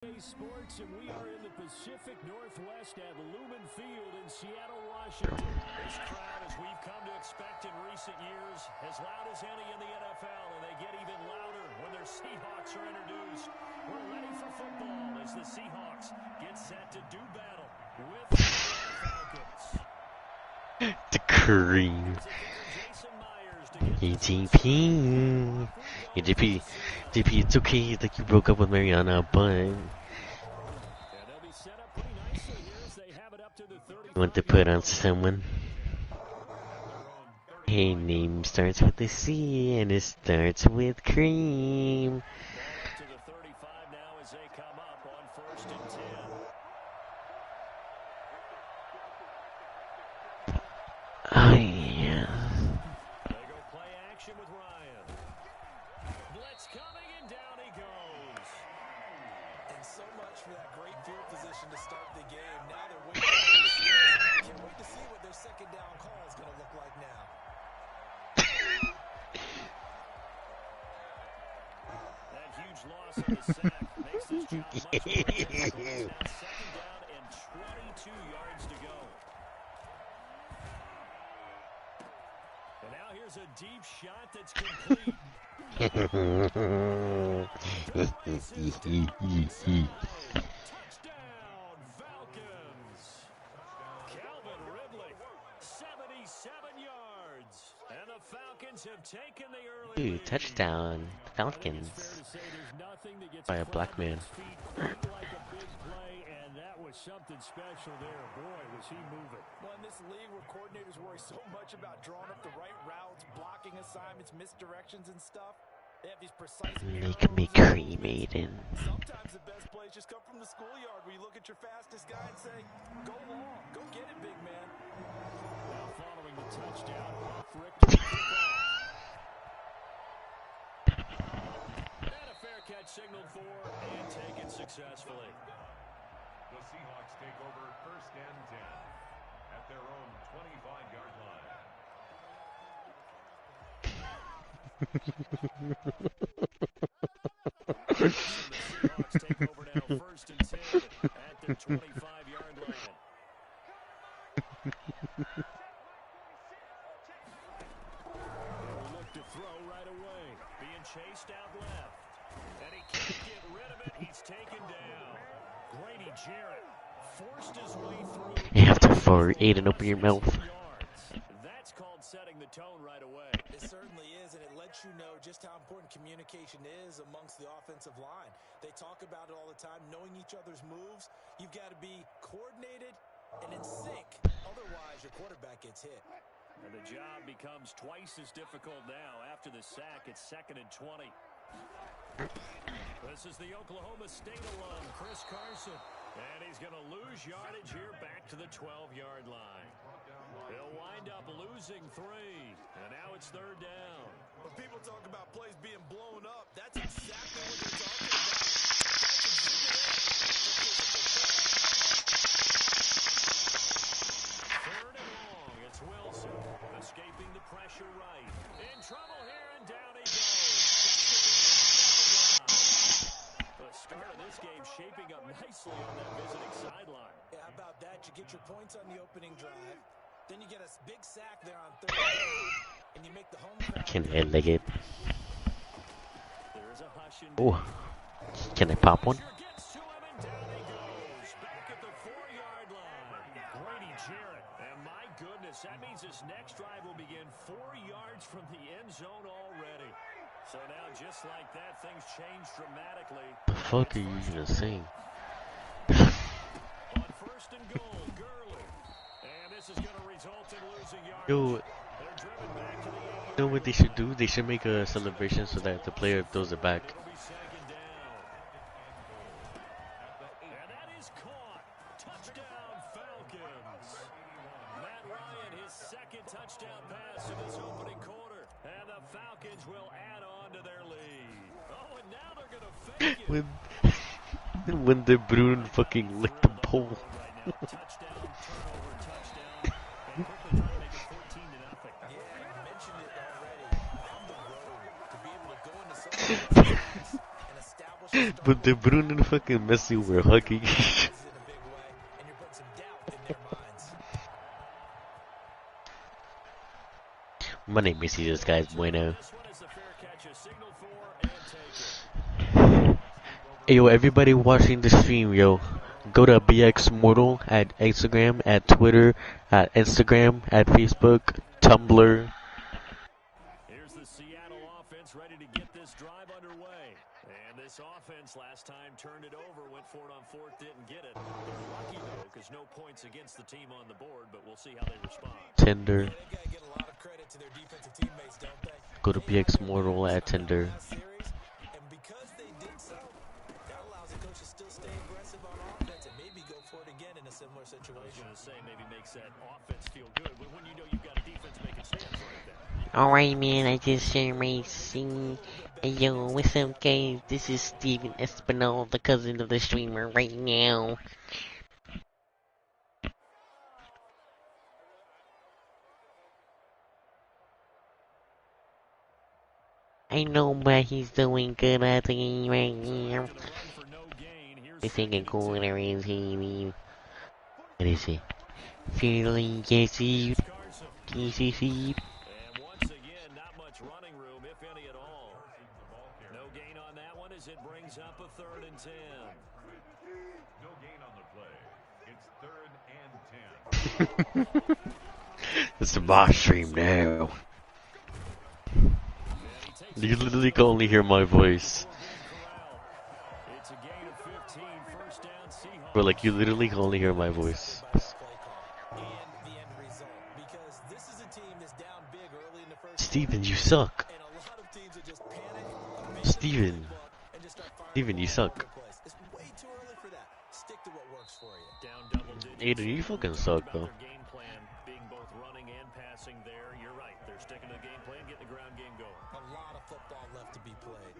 Sports, and we are in the Pacific Northwest at Lumen Field in Seattle, Washington. This crowd, as we've come to expect in recent years, as loud as any in the NFL, and they get even louder when their Seahawks are introduced. We're ready for football as the Seahawks get set to do battle with the Falcons. The cream. Hey, JP, it's okay that you broke up with Mariana, but you want to put on someone. Hey, name starts with a C and it starts with cream. To the 35 now as they come up on 1st and 10. Oh yeah. They go play action with Ryan. Blitz coming and down he goes. And so much for that great field position to start the game. Now they're waiting. Can't wait to see what their second down call is going to look like now. That huge loss on the sack makes this job much more difficult. Now 2nd down and 22 yards to go. And now here's a deep shot that's complete. Touchdown, Falcons. Calvin Ridley, 77 yards. And the Falcons have taken the early Ooh, lead. touchdown, Falcons. By a black man. Something special there. Boy, was he moving. Well, in this league where coordinators worry so much about drawing up the right routes, blocking assignments, misdirections and stuff, they have these precise Make me cremated. Sometimes the best plays just come from the schoolyard where you look at your fastest guy and say, go long, go get it, big man. Now following the touchdown, Rick to the kickoff. And a fair catch signaled for and taken successfully. The Seahawks take over 1st and 10 at their own 25-yard The Seahawks take over now 1st and 10 at the 25-yard line. They'll look to throw right away. Being chased out left. And he can't get rid of it. He's taken down. Grady Jarrett forced his way through. You have to fart, Aiden, open your mouth. That's called setting the tone right away. It certainly is, and it lets you know just how important communication is amongst the offensive line. They talk about it all the time, knowing each other's moves. You've got to be coordinated and in sync. Otherwise, your quarterback gets hit. And the job becomes twice as difficult now. After the sack, it's 2nd and 20. This is the Oklahoma State alum, Chris Carson. And he's going to lose yardage here back to the 12-yard line. He'll wind up losing 3. And now it's 3rd down. When people talk about plays being blown up, that's exactly what they're talking about. Third and long, it's Wilson. Escaping the pressure right. In trouble here, and down he goes. The start of this game shaping up nicely on that visiting sideline. Yeah, how about that? You get your points on the opening drive. Then you get a big sack there on 3rd down. And you make the home crowd. Can I leg it? There's a hush and Oh, can I pop one? gets to him, and down he goes. Back at the 4-yard line. Grady Jarrett. And my goodness, that means this next drive will begin 4 yards from the end zone already. So now, just like that, things change dramatically. The fuck are you even saying? On 1st and goal, Gurley. And this is going to result in losing yardage. Yo, They're driven back to the 8-yard you know what they should do? They should make a celebration so that the player throws it back. It'll be 2nd down. And that is caught. Touchdown, Falcons. Matt Ryan, his 2nd touchdown pass in this opening quarter. And the Falcons will add on to their lead. Oh, and now they're going to fake it. When the Bruin fucking licked the pole. Right now, touchdown, turnover, touchdown. And quickly trying to make it 14-0. Yeah, you mentioned it already. On the road, to be able to go into some of those games and establish But De Bruyne and fucking Messi were hugging. in a big way, and you're putting some doubt in their minds. My name is Jesus, guys. Bueno. This one is the fair catch a signal for and take it. Hey, yo, everybody watching the stream, yo, go to BX Mortal at Instagram, at Twitter, at Instagram, at Facebook, Tumblr. Here's the Seattle offense ready to get this drive underway. And this offense last time turned it over, went for it on fourth, didn't get it. They're lucky, though, because no points against the team on the board, but we'll see how they respond. Tinder. They've got to get a lot of credit to their defensive teammates, don't they? Go to BX Mortal at Tinder. And because they did so, that allows the coach to still stay aggressive on offense and maybe go for it again in a similar I was situation. going to say maybe makes that offense feel good when you know you've got a defense making stands like that. Alright, man, I just shared my scene. Hey, yo, what's up, guys? This is Steven Espinal, the cousin of the streamer, right now. I know, but he's doing good at the game right now. He's thinking cooler is he? What is he? Feeling gassy, gassy seed. And once again, not much running room, if any at all. No gain on that one as it brings up a 3rd and 10. No gain on the play. It's 3rd and 10. It's a boss stream now. You literally can only hear my voice. It's a gain of 15, first down, Seahawks. But like, you literally can only hear my voice. Steven, you suck. Steven. Steven, you suck. It's way too early for that. Stick to what works for you. Down double digits. Aiden, you fucking suck, About though. their game plan being both running and passing there. You're right. They're sticking to the game plan, getting the ground game going. A lot of football left to be played.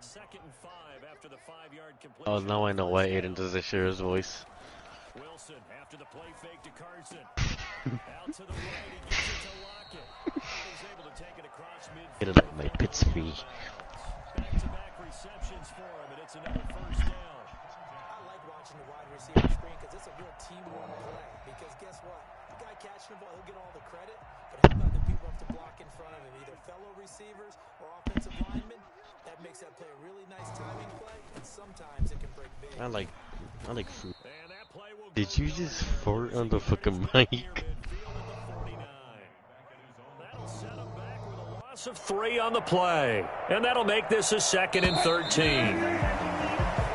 2nd and 5 after the 5-yard completion. Oh, now I know why Aiden doesn't share his voice. Wilson after the play fake to Carson. Out to the right, he gives it to Lockett. He's able to take it across midfield. Get it like my pits free. Back-to-back receptions for him, and it's another first down. I like watching the wide receiver screen because it's a real teamwork play. Because guess what? The guy catching the ball, he'll get all the credit. But how about the people who have to block in front of him, either fellow receivers or offensive linemen? That makes that play a really nice timing play, and sometimes it can break big. I like food. And that play will Did you just fart on the fucking mic? That'll set him back with a loss of 3 on the play. And that'll make this a 2nd and 13.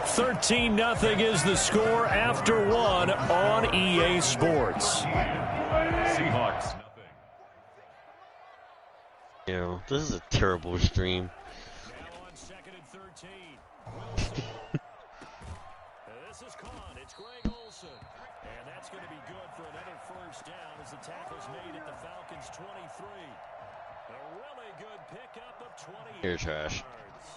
13-0 is the score after 1 on EA Sports. Seahawks, nothing. Yo, this is a terrible stream. Now on 2nd and 13. Wilson. This is caught. It's Greg Olsen. And that's going to be good for another first down as the tackle's made at the Falcons' 23. A really good pickup of 20 You're trash. yards.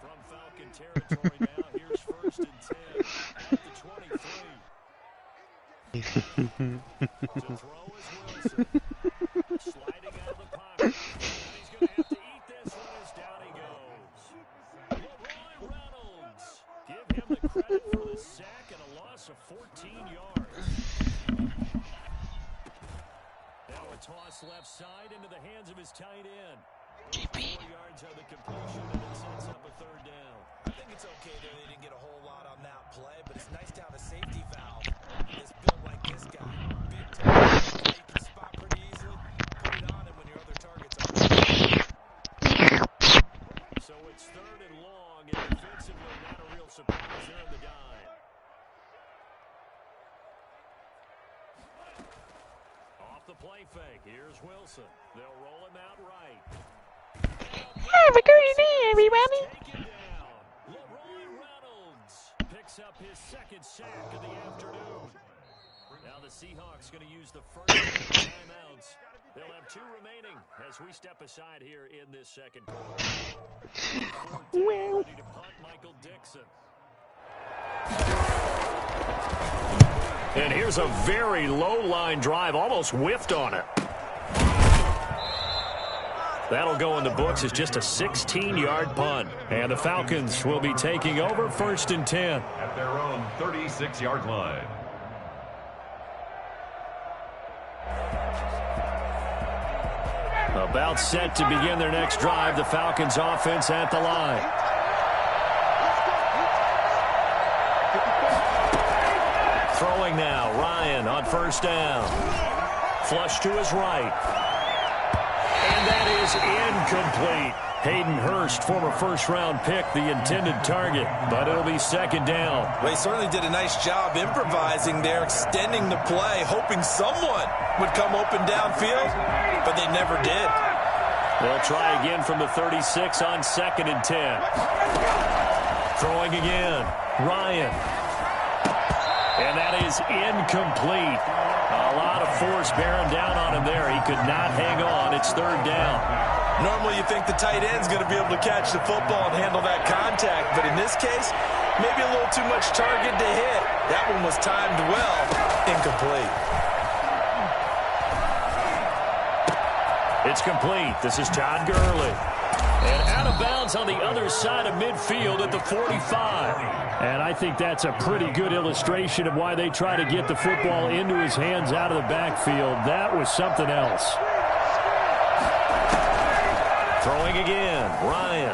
From Falcon territory now, here's 1st and 10 at the 23. To throw is Wilson. Sliding out of the pocket. He's going to have to eat this one as down he goes. Leroy Reynolds. Give him the credit for the sack and a loss of 14 yards. Now a toss left side into the hands of his tight end. 4 yards on the completion, and it sets up a 3rd down. I think it's okay that they didn't get a whole lot on that play, but it's nice to have a safety valve that's built like this guy. Big target, you can spot pretty easily. Put it on him when your other targets are. So it's 3rd and long, and defensively not a real surprise there in the dime. Off the play fake, here's Wilson. They'll roll him out right. Have a great day, everybody. Taken down. Leroy Reynolds picks up his 2nd sack of the afternoon. Now the Seahawks going to use the first of the timeouts. They'll have 2 remaining as we step aside here in this 2nd quarter. Ready to punt Michael Dixon. And here's a very low line drive, almost whiffed on it. That'll go in the books as just a 16-yard punt. And the Falcons will be taking over 1st and 10. At their own 36-yard line. About set to begin their next drive. The Falcons offense at the line. Throwing now. Ryan on 1st down. Flush to his right. And that is incomplete. Hayden Hurst, former first-round pick, the intended target, but it'll be 2nd down. Well, he certainly did a nice job improvising there, extending the play, hoping someone would come open downfield, but they never did. They'll try again from the 36 on 2nd and 10. Throwing again. Ryan. And that is incomplete. A lot of force bearing down on him there. He could not hang on. It's 3rd down. Normally you think the tight end's going to be able to catch the football and handle that contact, but in this case, maybe a little too much target to hit. That one was timed well. Incomplete. It's complete. This is Todd Gurley. And out of bounds on the other side of midfield at the 45. And I think that's a pretty good illustration of why they try to get the football into his hands out of the backfield. That was something else. Throwing again. Ryan.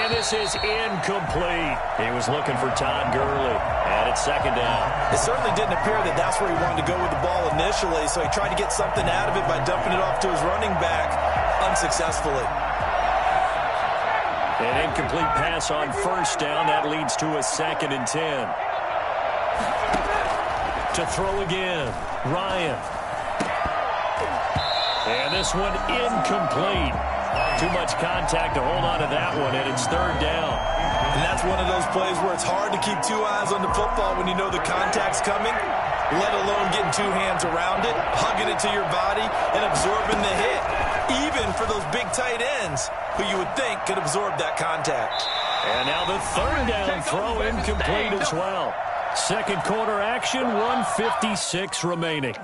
And this is incomplete. He was looking for Todd Gurley. And it's 2nd down. It certainly didn't appear that that's where he wanted to go with the ball initially, so he tried to get something out of it by dumping it off to his running back unsuccessfully. An incomplete pass on 1st down. That leads to a 2nd and 10. To throw again. Ryan. And this one incomplete. Too much contact to hold on to that one, and it's 3rd down. And that's one of those plays where it's hard to keep 2 eyes on the football when you know the contact's coming, let alone getting 2 hands around it, hugging it to your body, and absorbing the hit. Even for those big tight ends who you would think could absorb that contact. And now the 3rd down throw incomplete as well. 2nd quarter action, 1:56 remaining.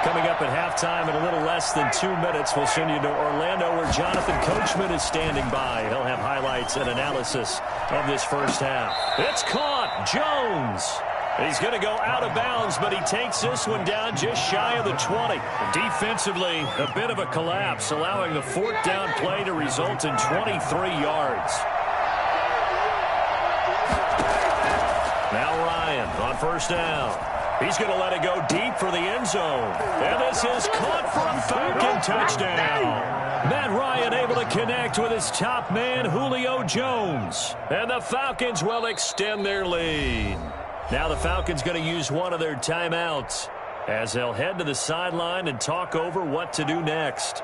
Coming up at halftime in a little less than 2 minutes, we'll send you to Orlando where Jonathan Coachman is standing by. He'll have highlights and analysis of this first half. It's caught. Jones. He's going to go out of bounds, but he takes this one down just shy of the 20. Defensively, a bit of a collapse, allowing the 4th down play to result in 23 yards. Now Ryan on 1st down. He's going to let it go deep for the end zone. And this is caught for a Falcon touchdown. Matt Ryan able to connect with his top man, Julio Jones. And the Falcons will extend their lead. Now the Falcons going to use one of their timeouts as they'll head to the sideline and talk over what to do next.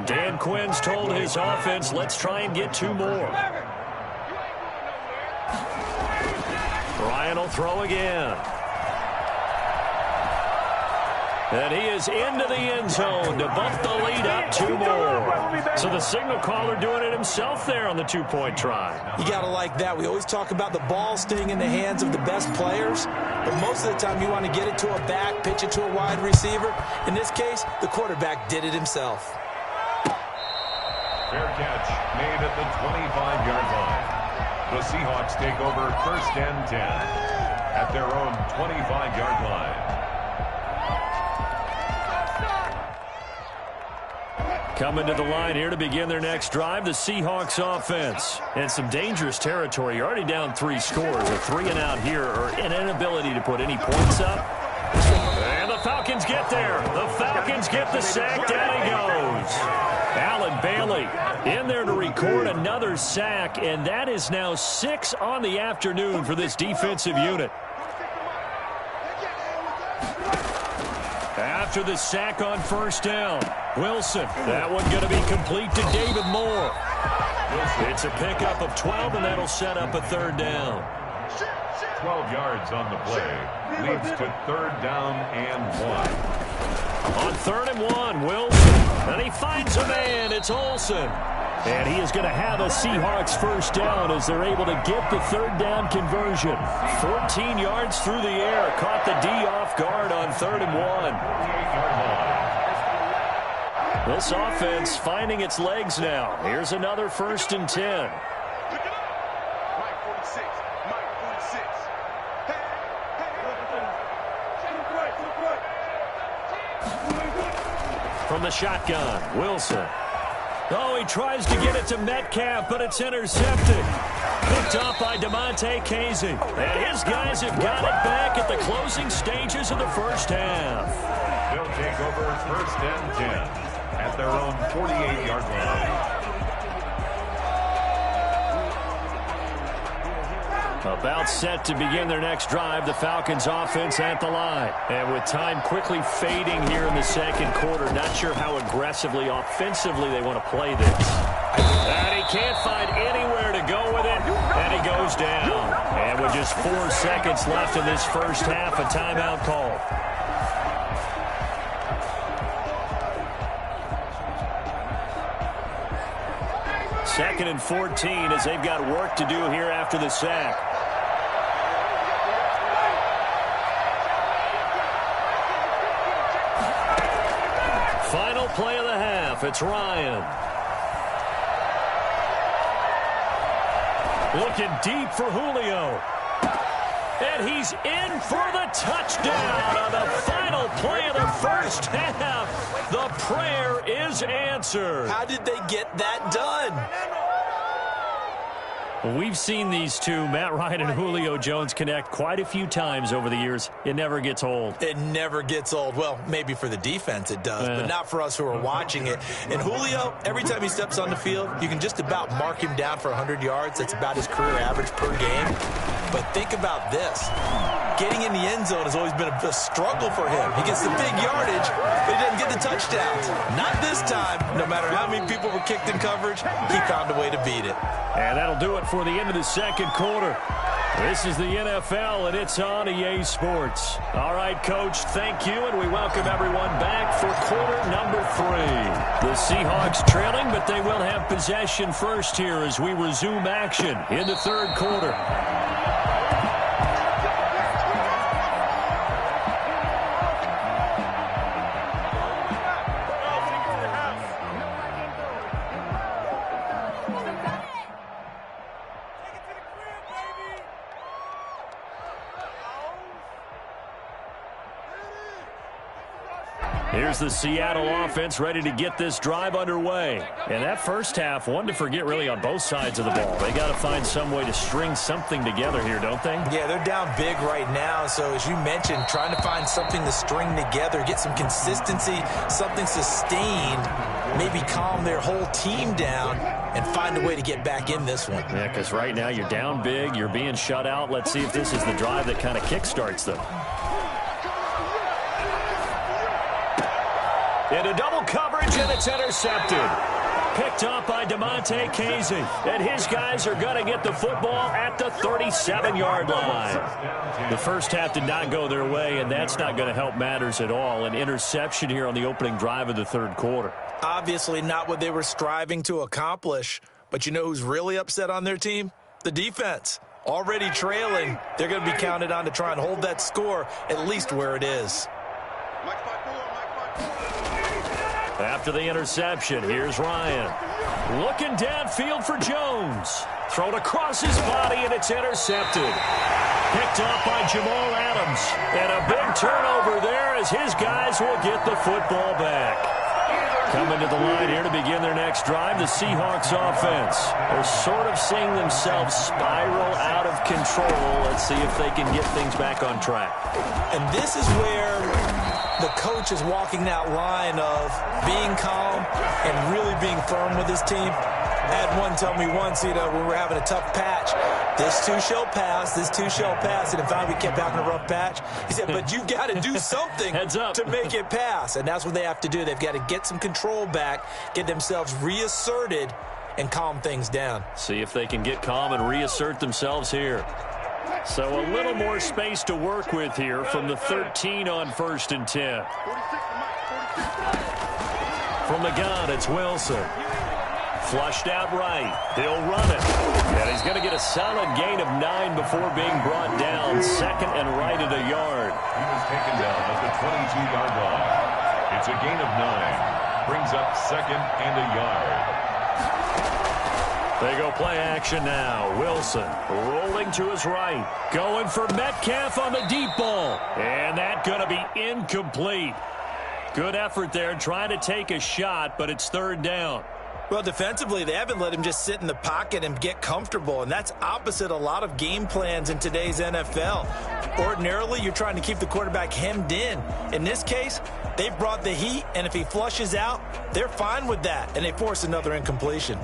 Dan Quinn's told his offense, let's try and get 2 more. Ryan will throw again. And he is into the end zone to bump the lead up 2 more. So the signal caller doing it himself there on the 2-point try. You got to like that. We always talk about the ball staying in the hands of the best players, but most of the time you want to get it to a back, pitch it to a wide receiver. In this case, the quarterback did it himself. Fair catch made at the 25-yard line. The Seahawks take over 1st and 10 at their own 25-yard line. Coming to the line here to begin their next drive, the Seahawks offense. And some dangerous territory. You're already down 3 scores. A 3-and-out here, or an inability to put any points up. And the Falcons get there. The Falcons get the sack. Down he goes. Allen Bailey in there to record another sack, and that is now 6 on the afternoon for this defensive unit. After the sack on 1st down, Wilson. That one going to be complete to David Moore. It's a pickup of 12, and that'll set up a 3rd down. 12 yards on the play. Leads to 3rd down and 1. On 3rd and 1, Wilson. And he finds a man. It's Olsen. And he is going to have a Seahawks first down as they're able to get the 3rd down conversion. 14 yards through the air. Caught the D off guard on 3rd and 1. This offense finding its legs now. Here's another 1st and 10. From the shotgun, Wilson. Oh, he tries to get it to Metcalf, but it's intercepted. Picked up by DeMonte Casey. And his guys have got it back at the closing stages of the first half. They'll take over 1st and 10 at their own 48-yard line. About set to begin their next drive, the Falcons offense at the line. And with time quickly fading here in the 2nd quarter, not sure how aggressively, offensively they want to play this. And he can't find anywhere to go with it, and he goes down. And with just 4 seconds left in this first half, a timeout call. Second and 14 as they've got work to do here after the sack. Final play of the half. It's Ryan. Looking deep for Julio. And he's in for the touchdown on the final play of the first half. The prayer is answered. How did they get that done? Well, we've seen these two, Matt Ryan and Julio Jones, connect quite a few times over the years. It never gets old. It never gets old. Well, maybe for the defense it does, but not for us who are watching it. And Julio, every time he steps on the field, you can just about mark him down for 100 yards. That's about his career average per game. But think about this. Getting in the end zone has always been a struggle for him. He gets the big yardage, but he doesn't get the touchdowns. Not this time. No matter how many people were kicked in coverage, he found a way to beat it. And that'll do it for the end of the 2nd quarter. This is the NFL, and it's on EA Sports. All right, Coach, thank you, and we welcome everyone back for quarter number 3. The Seahawks trailing, but they will have possession first here as we resume action in the 3rd quarter. Here's the Seattle offense ready to get this drive underway. And that first half, one to forget really on both sides of the ball. They got to find some way to string something together here, don't they? Yeah, they're down big right now. So as you mentioned, trying to find something to string together, get some consistency, something sustained, maybe calm their whole team down and find a way to get back in this one. Yeah, because right now you're down big, you're being shut out. Let's see if this is the drive that kind of kickstarts them. Into double coverage, and it's intercepted. Picked up by DeMonte Casey. And his guys are going to get the football at the 37-yard line. The first half did not go their way, and that's not going to help matters at all. An interception here on the opening drive of the 3rd quarter. Obviously not what they were striving to accomplish. But you know who's really upset on their team? The defense. Already trailing. They're going to be counted on to try and hold that score at least where it is. After the interception, here's Ryan. Looking downfield for Jones. Thrown across his body, and it's intercepted. Picked up by Jamal Adams. And a big turnover there as his guys will get the football back. Coming to the line here to begin their next drive, the Seahawks offense. They're sort of seeing themselves spiral out of control. Let's see if they can get things back on track. And this is where the coach is walking that line of being calm and really being firm with his team. I had one tell me once, when we're having a tough patch, this too shall pass, this too shall pass. And if we kept having a rough patch, he said, but you've got to do something to make it pass. And that's what they have to do. They've got to get some control back, get themselves reasserted, and calm things down. See if they can get calm and reassert themselves here. So a little more space to work with here from the 13 on 1st and 10. From the gun, it's Wilson. Flushed out right. He'll run it. And he's going to get a solid gain of 9 before being brought down. 2nd and right at a yard. He was taken down at the 22-yard line. It's a gain of 9. Brings up 2nd and a yard. They go play action now. Wilson rolling to his right. Going for Metcalf on the deep ball. And that's going to be incomplete. Good effort there trying to take a shot, but it's 3rd down. Well, defensively, they haven't let him just sit in the pocket and get comfortable, and that's opposite a lot of game plans in today's NFL. Ordinarily, you're trying to keep the quarterback hemmed in. In this case, they brought the heat, and if he flushes out, they're fine with that, and they force another incompletion.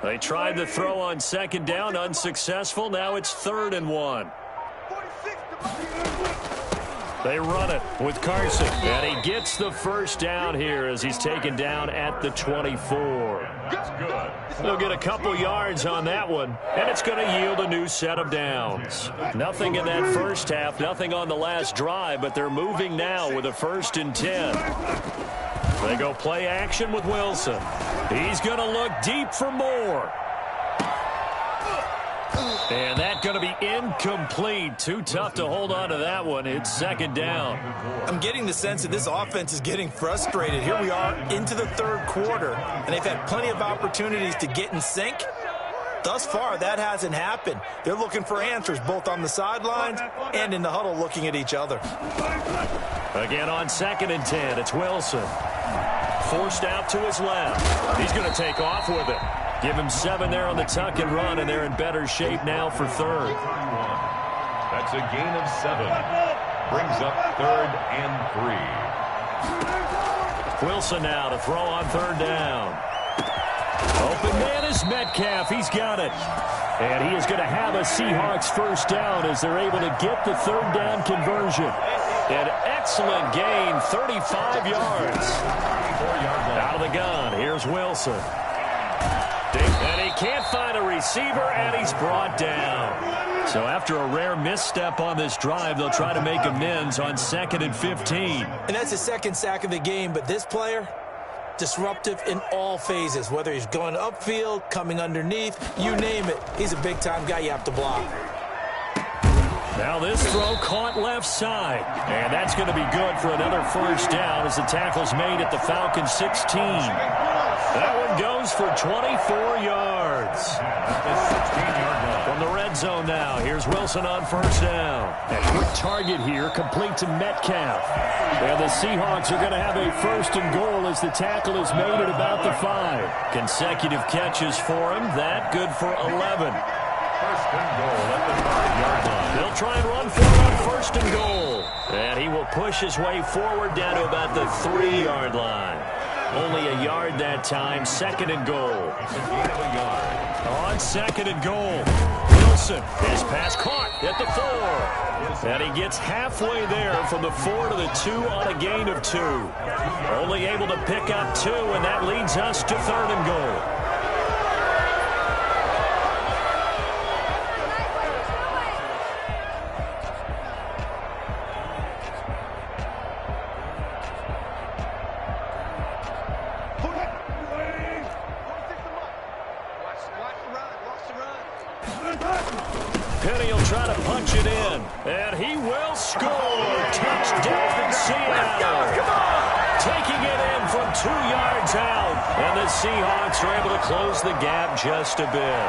They tried the throw on 2nd down, unsuccessful. Now it's 3rd and 1. They run it with Carson, and he gets the 1st down here as he's taken down at the 24. That's good. They'll get a couple yards on that one, and it's going to yield a new set of downs. Nothing in that first half, nothing on the last drive, but they're moving now with a 1st and 10. They go play action with Wilson. He's going to look deep for more. And that's going to be incomplete. Too tough to hold on to that one. It's 2nd down. I'm getting the sense that this offense is getting frustrated. Here we are into the 3rd quarter, and they've had plenty of opportunities to get in sync. Thus far, that hasn't happened. They're looking for answers both on the sidelines and in the huddle looking at each other. Again on 2nd and 10, it's Wilson. Forced out to his left. He's going to take off with it. Give him 7 there on the tuck and run, and they're in better shape now for 3rd. That's a gain of 7. Brings up 3rd and 3. Wilson now to throw on 3rd down. Open man is Metcalf. He's got it. And he is going to have a Seahawks 1st down as they're able to get the 3rd down conversion. An excellent gain, 35 yards. Out of the gun, here's Wilson. And he can't find a receiver, and he's brought down. So after a rare misstep on this drive, they'll try to make amends on 2nd and 15. And that's the 2nd sack of the game, but this player, disruptive in all phases, whether he's going upfield, coming underneath, you name it. He's a big-time guy you have to block. Now this throw caught left side, and that's going to be good for another 1st down as the tackle's made at the Falcons 16. That one goes for 24 yards. From the red zone now, here's Wilson on 1st down. A quick target here, complete to Metcalf. And the Seahawks are going to have a 1st and goal as the tackle is made at about the 5. Consecutive catches for him. That good for 11. 1st and goal at the 5-yard line. They'll try and run for it on 1st and goal. And he will push his way forward down to about the 3-yard line. Only a yard that time. 2nd and goal. It's a gain of a yard. On 2nd and goal. Wilson, his pass caught at the 4. And he gets halfway there from the 4 to the 2 on a gain of 2. Only able to pick up 2, and that leads us to 3rd and goal. Penny will try to punch it in, and he will score. Touchdown, Seattle. Taking it in from 2 yards out, and the Seahawks are able to close the gap just a bit.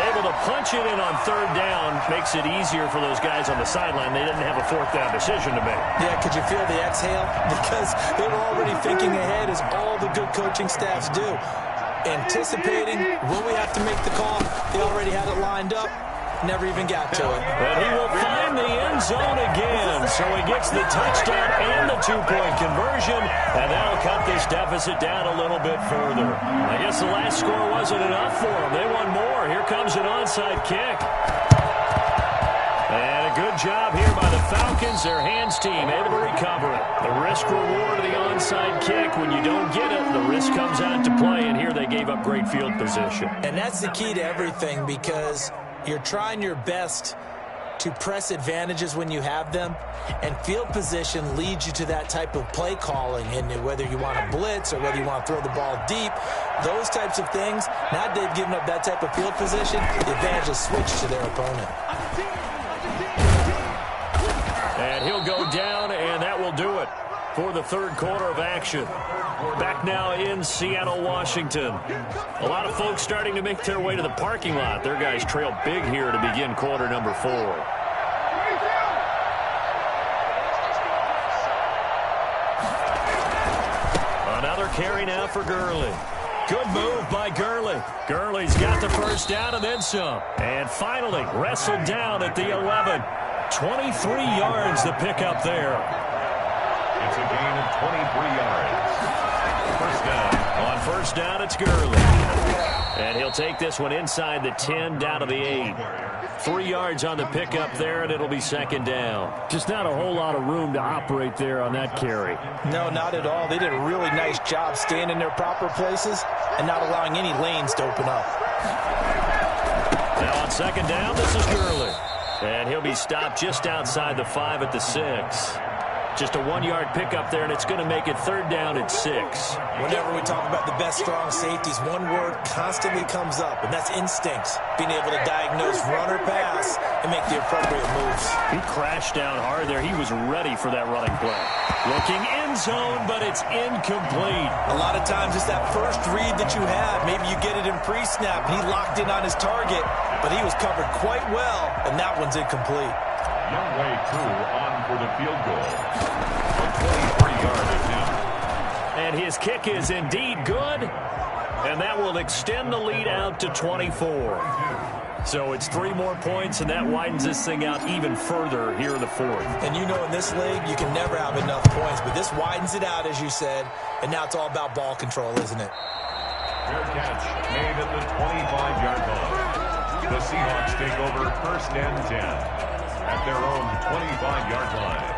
Able to punch it in on 3rd down makes it easier for those guys on the sideline. They didn't have a 4th down decision to make. Yeah, could you feel the exhale? Because they were already thinking ahead, as all the good coaching staffs do. Anticipating, will we have to make the call? They already had it lined up. Never even got to it. But he will find the end zone again. So he gets the touchdown and the 2-point conversion. And that'll cut this deficit down a little bit further. I guess the last score wasn't enough for them. They want more. Here comes an onside kick. And a good job here by the Falcons. Their hands team able to recover it. The risk reward of the onside kick. When you don't get it, the risk comes out to play, and here they gave up great field position. And that's the key to everything, because you're trying your best to press advantages when you have them, and field position leads you to that type of play calling. And whether you want to blitz or whether you want to throw the ball deep, those types of things, now they've given up that type of field position, the advantage is switched to their opponent. And he'll go down, and that will do it for the third quarter of action. Back now in Seattle, Washington. A lot of folks starting to make their way to the parking lot. Their guys trail big here to begin quarter number 4. Another carry now for Gurley. Good move by Gurley. Gurley's got the first down and then some. And finally wrestled down at the 11. 23 yards to pick up there. It's a gain of 23 yards. First down. On first down, it's Gurley. And he'll take this one inside the 10 down to the 8. 3 yards on the pickup there, and it'll be second down. Just not a whole lot of room to operate there on that carry. No, not at all. They did a really nice job staying in their proper places and not allowing any lanes to open up. Now on second down, this is Gurley. And he'll be stopped just outside the 5 at the 6. Just a 1-yard pickup there, and it's going to make it third down at 6. Whenever we talk about the best strong safeties, one word constantly comes up, and that's instincts. Being able to diagnose run or pass and make the appropriate moves. He crashed down hard there. He was ready for that running play. Looking end zone, but it's incomplete. A lot of times it's that first read that you have. Maybe you get it in pre-snap, and he locked in on his target, but he was covered quite well, and that one's incomplete. Young way through on for the field goal. A 23-yard attempt. And his kick is indeed good. And that will extend the lead out to 24. So it's 3 more points, and that widens this thing out even further here in the 4th. And you know in this league, you can never have enough points. But this widens it out, as you said. And now it's all about ball control, isn't it? Fair catch made at the 25-yard line. The Seahawks take over first and 10. At their own 25-yard line.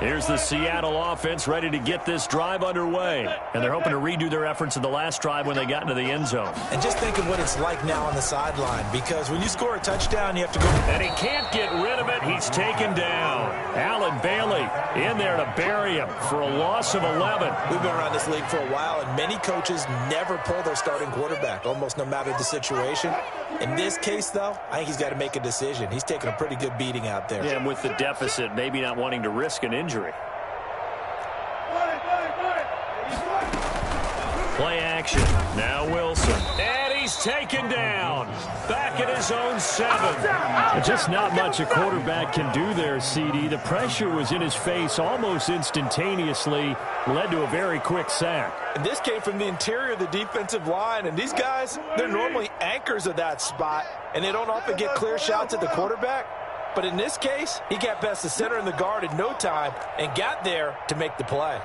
Here's the Seattle offense ready to get this drive underway. And they're hoping to redo their efforts in the last drive when they got into the end zone. And just think of what it's like now on the sideline. Because when you score a touchdown, you have to go. And he can't get rid of it. He's taken down. Allen Bailey in there to bury him for a loss of 11. We've been around this league for a while, and many coaches never pull their starting quarterback, almost no matter the situation. In this case, though, I think he's got to make a decision. He's taking a pretty good beating out there. Yeah, and with the deficit, maybe not wanting to risk an injury. Play action. Now Wilson. And he's taken down. Back at his own 7. Just not much a quarterback can do there, CD. The pressure was in his face almost instantaneously. Led to a very quick sack. And this came from the interior of the defensive line. And these guys, they're normally anchors of that spot. And they don't often get clear shots at the quarterback. But in this case, he got past the center and the guard in no time and got there to make the play.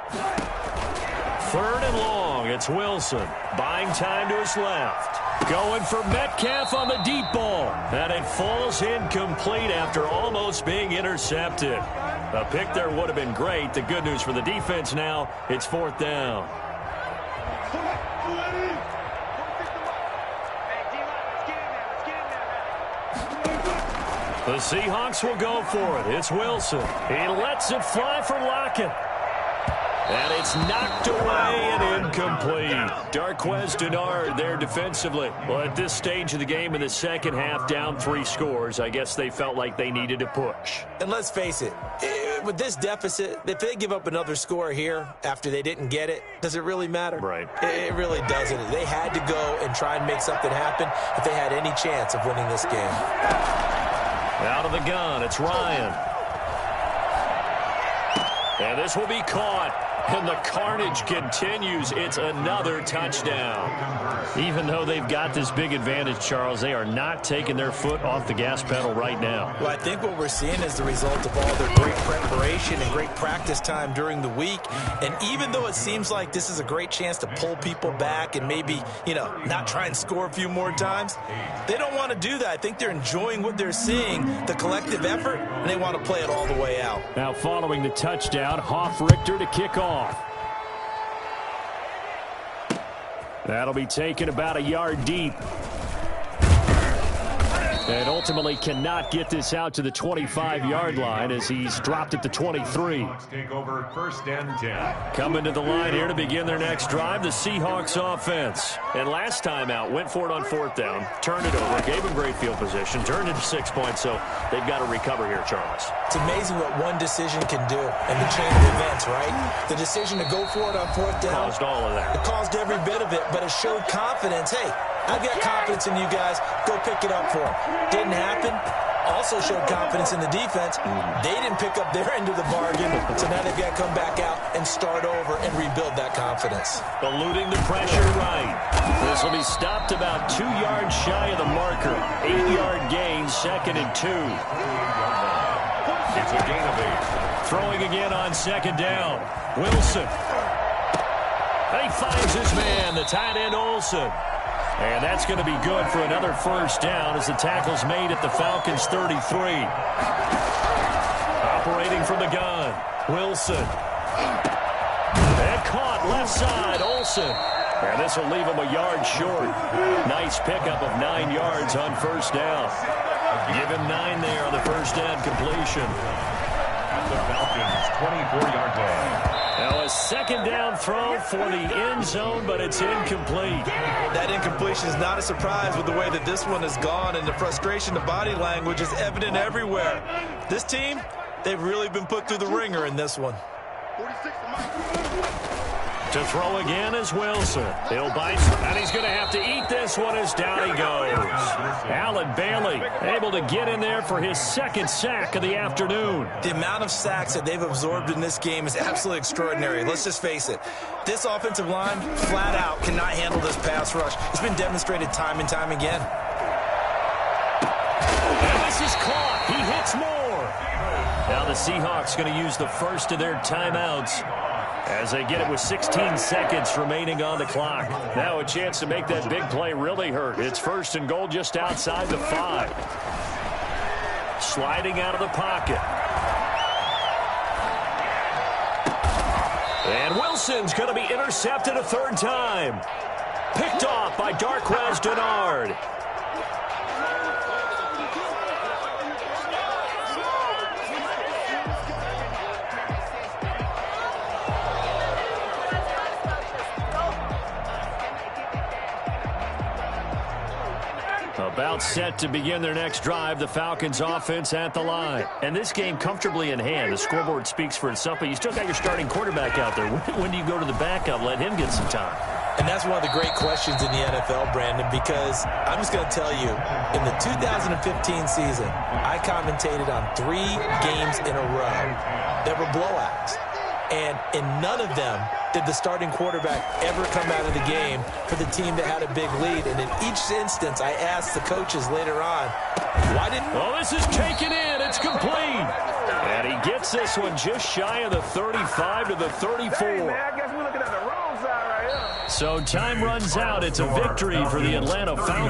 Third and long. It's Wilson. Buying time to his left. Going for Metcalf on the deep ball. And it falls incomplete after almost being intercepted. A pick there would have been great. The good news for the defense now, it's 4th down. The Seahawks will go for it. It's Wilson. He lets it fly for Lockett. And it's knocked away and incomplete. Darquez Denard there defensively. Well, at this stage of the game in the second half, down 3 scores, I guess they felt like they needed to push. And let's face it, with this deficit, if they give up another score here after they didn't get it, does it really matter? Right. It really doesn't. They had to go and try and make something happen if they had any chance of winning this game. Out of the gun, it's Ryan. And this will be caught. And the carnage continues. It's another touchdown. Even though they've got this big advantage, Charles, they are not taking their foot off the gas pedal right now. Well, I think what we're seeing is the result of all their great preparation and great practice time during the week. And even though it seems like this is a great chance to pull people back and maybe, not try and score a few more times, they don't want to do that. I think they're enjoying what they're seeing, the collective effort, and they want to play it all the way out. Now following the touchdown, Hoff-Richter to kick off. That'll be taken about a yard deep. And ultimately cannot get this out to the 25-yard line as he's dropped at the 23. Take over first and 10. Coming to the line here to begin their next drive, the Seahawks offense. And last time out, went for it on fourth down, turned it over, gave him great field position, turned it to 6 points, so they've got to recover here, Charles. It's amazing what one decision can do in the chain of events, right? The decision to go for it on fourth down. Caused all of that. It caused every bit of it, but it showed confidence. Hey, I've got confidence in you guys. Go pick it up for them. Didn't happen. Also showed confidence in the defense. They didn't pick up their end of the bargain, so now they've got to come back out and start over and rebuild that confidence. Eluding the pressure right. This will be stopped about 2 yards shy of the marker. 8-yard gain, 2nd and 2. It's a gain of 8. Throwing again on 2nd down. Wilson. He finds his man, the tight end Olsen. And that's going to be good for another first down as the tackle's made at the Falcons' 33. Operating from the gun, Wilson. And caught left side, Olsen. And this will leave him a yard short. Nice pickup of 9 yards on first down. Give him 9 there on the first down completion. At the Falcons' 24-yard line. Now a 2nd down throw for the end zone, but it's incomplete. That incompletion is not a surprise with the way that this one has gone, and the frustration, the body language is evident everywhere. This team, they've really been put through the ringer in this one. To throw again is Wilson. He'll bite, and he's going to have to eat this one as down he goes. Allen Bailey able to get in there for his 2nd sack of the afternoon. The amount of sacks that they've absorbed in this game is absolutely extraordinary. Let's just face it. This offensive line, flat out, cannot handle this pass rush. It's been demonstrated time and time again. And this is caught. He hits more. Now the Seahawks going to use the first of their timeouts as they get it with 16 seconds remaining on the clock. Now a chance to make that big play really hurt. It's 1st and goal just outside the 5. Sliding out of the pocket. And Wilson's going to be intercepted a 3rd time. Picked off by Darqueze Dennard. About set to begin their next drive, the Falcons offense at the line. And this game comfortably in hand. The scoreboard speaks for itself, but you still got your starting quarterback out there. When do you go to the backup, let him get some time? And that's one of the great questions in the NFL, Brandon, because I'm just going to tell you, in the 2015 season, I commentated on 3 games in a row that were blowouts. And in none of them did the starting quarterback ever come out of the game for the team that had a big lead. And in each instance, I asked the coaches later on, why didn't... Oh, this is taken in. It's complete. And he gets this one just shy of the 35 to the 34. Hey, man, I guess we're looking at the wrong side right here. So time runs out. It's a victory for the Atlanta Falcons.